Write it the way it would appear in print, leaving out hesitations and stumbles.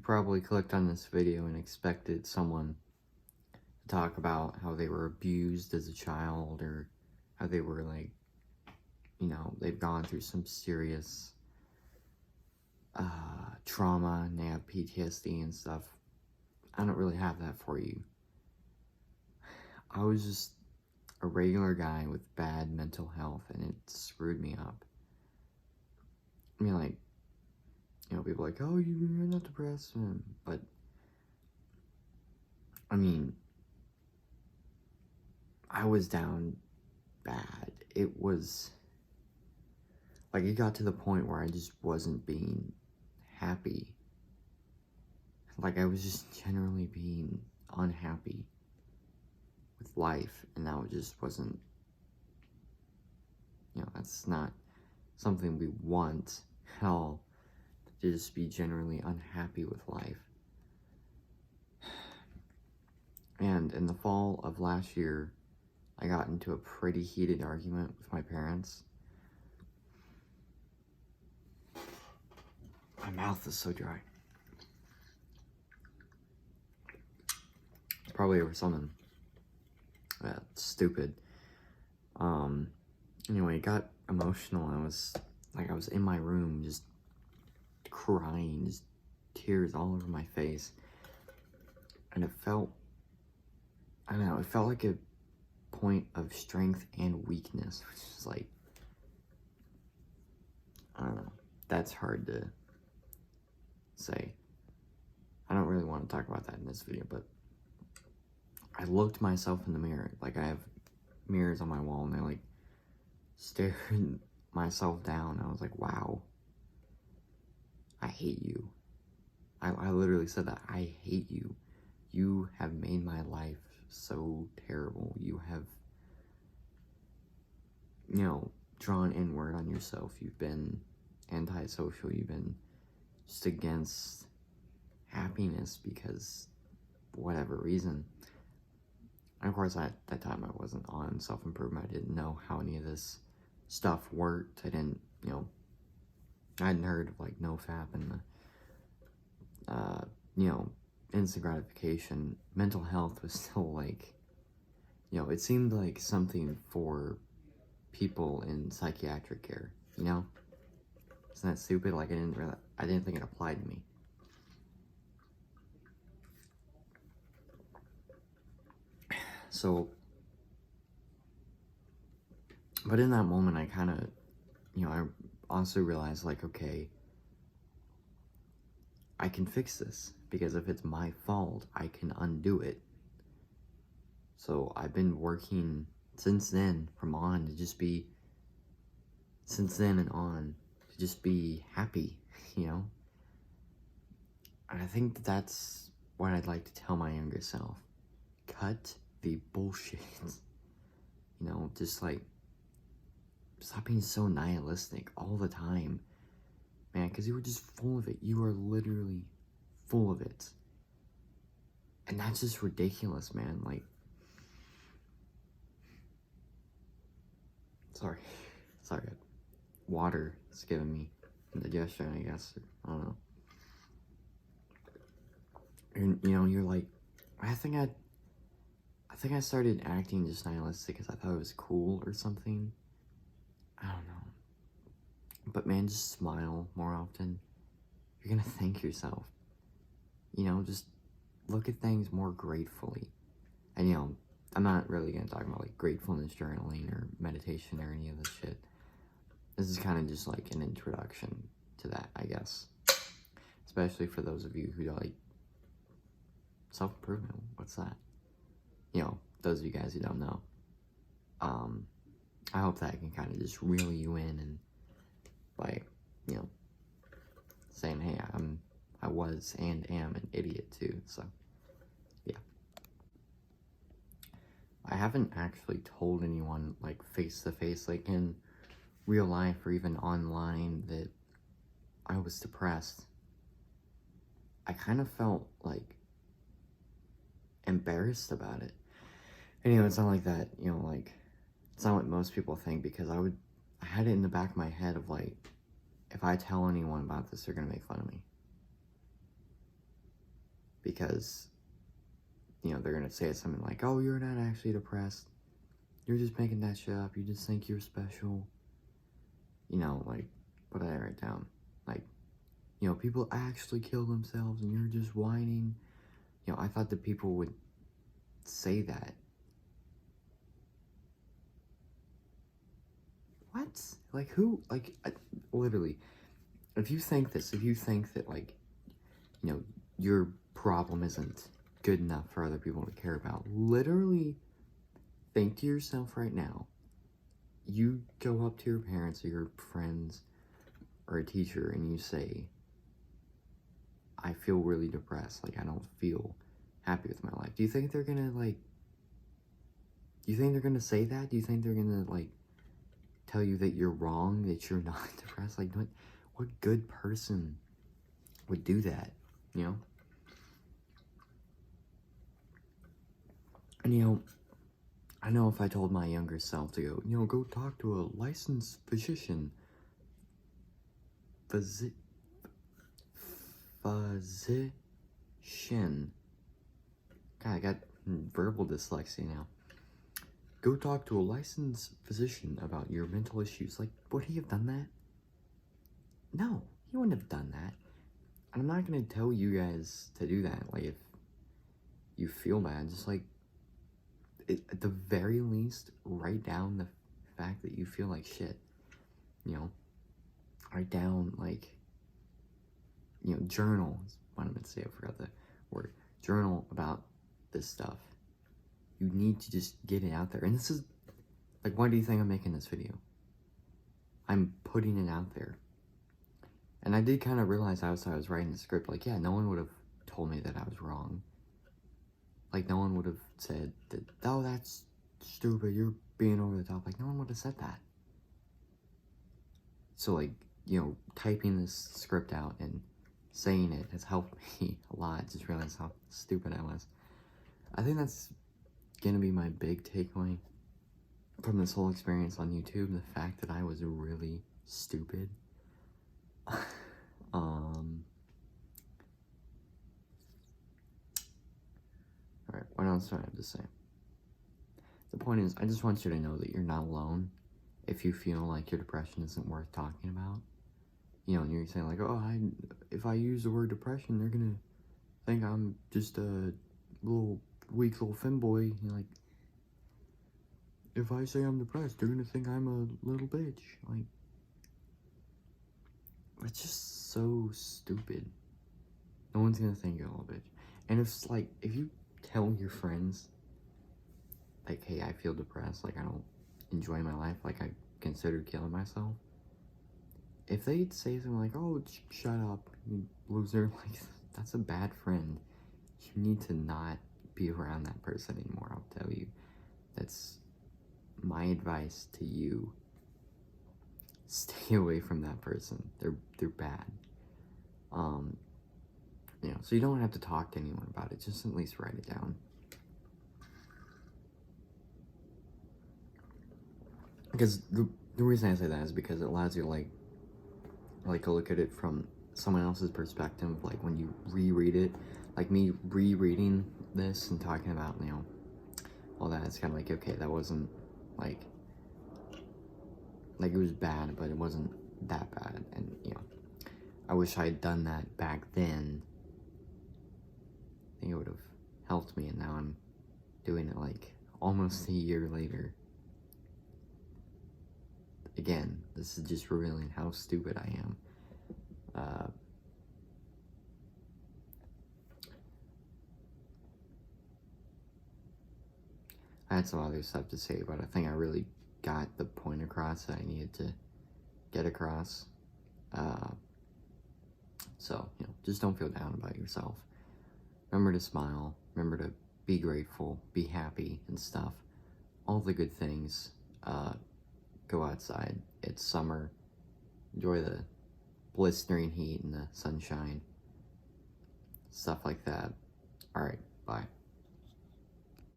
probably clicked on this video and expected someone to talk about how they were abused as a child, or how they were like, you know, they've gone through some serious trauma and they have PTSD and stuff. I don't really have that for you. I was just a regular guy with bad mental health, and it screwed me up. I mean, like, you know, people are like, oh, you're not depressed, but, I mean, I was down bad. It was, like, it got to the point where I just wasn't being happy. Like, I was just generally being unhappy with life, and that just wasn't, you know, that's not something we want at all, to just be generally unhappy with life. And in the fall of last year, I got into a pretty heated argument with my parents. My mouth is so dry. It's probably over something stupid. Anyway, it got emotional. I was in my room just crying, just tears all over my face. And it felt, I don't know, it felt like a point of strength and weakness, which is like, I don't know, that's hard to say. I don't really want to talk about that in this video, but I looked myself in the mirror. Like, I have mirrors on my wall, and I like stared myself down. I was like, wow, I hate you. I literally said that. I hate you. You have made my life so terrible. You have, you know, drawn inward on yourself. You've been antisocial. You've been just against happiness because whatever reason. And of course, at that time, I wasn't on self-improvement. I didn't know how any of this stuff worked. I didn't, you know, I hadn't heard of, like, NoFap and the, you know, instant gratification. Mental health was still, like, you know, it seemed like something for people in psychiatric care, you know? Isn't that stupid? Like, I didn't think it applied to me. So, but in that moment, I kind of, you know, I also realized, like, okay, I can fix this, because if it's my fault, I can undo it. So I've been working since then to just be happy, you know? And I think that's what I'd like to tell my younger self. Cut the bullshit. You know, just like, stop being so nihilistic all the time. Man, because you were just full of it. You are literally full of it. And that's just ridiculous, man. Like, sorry. Water is giving me indigestion, I guess. I don't know. And, you know, you're like, I think I started acting just nihilistic because I thought it was cool or something. I don't know. But man, just smile more often. You're gonna thank yourself. You know, just look at things more gratefully. And, you know, I'm not really gonna talk about, like, gratefulness journaling or meditation or any of this shit. This is kind of just, like, an introduction to that, I guess. Especially for those of you who don't, like, self-improvement. What's that? You know, those of you guys who don't know. I hope that I can kind of just reel you in and, like, you know, saying, hey, I was and am an idiot too, so, yeah. I haven't actually told anyone, like, face-to-face, like, in real life or even online, that I was depressed. I kind of felt, like, embarrassed about it. And, you know, it's not like that, you know, like, it's not what most people think, because I had it in the back of my head of, like, if I tell anyone about this, they're gonna make fun of me. because, you know, they're gonna say something like, oh, you're not actually depressed. You're just making that shit up. You just think you're special. You know, like, what did I write down? Like, you know, people actually kill themselves and you're just whining. You know, I thought that people would say that. What? Like, who? Like, literally, if you think that, like, you know, your problem isn't good enough for other people to care about, literally think to yourself right now, you go up to your parents or your friends or a teacher and you say, I feel really depressed, like, I don't feel happy with my life. Do you think they're gonna, like, do you think they're gonna say that? Do you think they're gonna, like, tell you that you're wrong, that you're not depressed? Like, what good person would do that, you know? And, you know, I know if I told my younger self to go, you know, go talk to a licensed physician. Physician. God, I got verbal dyslexia now. Go talk to a licensed physician about your mental issues. Like, would he have done that? No, he wouldn't have done that. And I'm not gonna tell you guys to do that. Like, if you feel bad, just like, at the very least, write down the fact that you feel like shit. You know, write down, like, you know, journal is what I'm gonna say. I forgot the word. Journal about this stuff. You need to just get it out there. And this is, like, why do you think I'm making this video? I'm putting it out there. And I did kind of realize as I was writing the script, like, yeah, no one would have told me that I was wrong. Like, no one would have said that, oh, that's stupid, you're being over the top. Like, no one would have said that. So, like, you know, typing this script out and saying it has helped me a lot. Just realize how stupid I was. I think that's gonna be my big takeaway from this whole experience on YouTube. The fact that I was really stupid. Alright, what else do I have to say? The point is, I just want you to know that you're not alone if you feel like your depression isn't worth talking about. You know, and you're saying like, oh, if I use the word depression, they're gonna think I'm just a little weak little femboy. You know, like, if I say I'm depressed, they're gonna think I'm a little bitch. Like, it's just so stupid. No one's gonna think you're a little bitch. And if you tell your friends, like, hey, I feel depressed, like, I don't enjoy my life, like, I considered killing myself, if they'd say something like, oh, shut up, you loser, like, that's a bad friend. You need to not be around that person anymore, I'll tell you. That's my advice to you. Stay away from that person. They're bad. You know, so you don't have to talk to anyone about it. Just at least write it down. Because the reason I say that is because it allows you to look at it from someone else's perspective. Like, when you reread it, like me rereading this and talking about, you know, all that, it's kind of like, okay, that wasn't like it was bad, but it wasn't that bad. And, you know, I wish I had done that back then. I think it would have helped me, and now I'm doing it like almost a year later. Again, this is just revealing how stupid I am. I had some other stuff to say, but I think I really got the point across that I needed to get across. So, you know, just don't feel down about yourself. Remember to smile. Remember to be grateful, be happy and stuff. All the good things. Go outside. It's summer. Enjoy the blistering heat and the sunshine. Stuff like that. Alright, bye.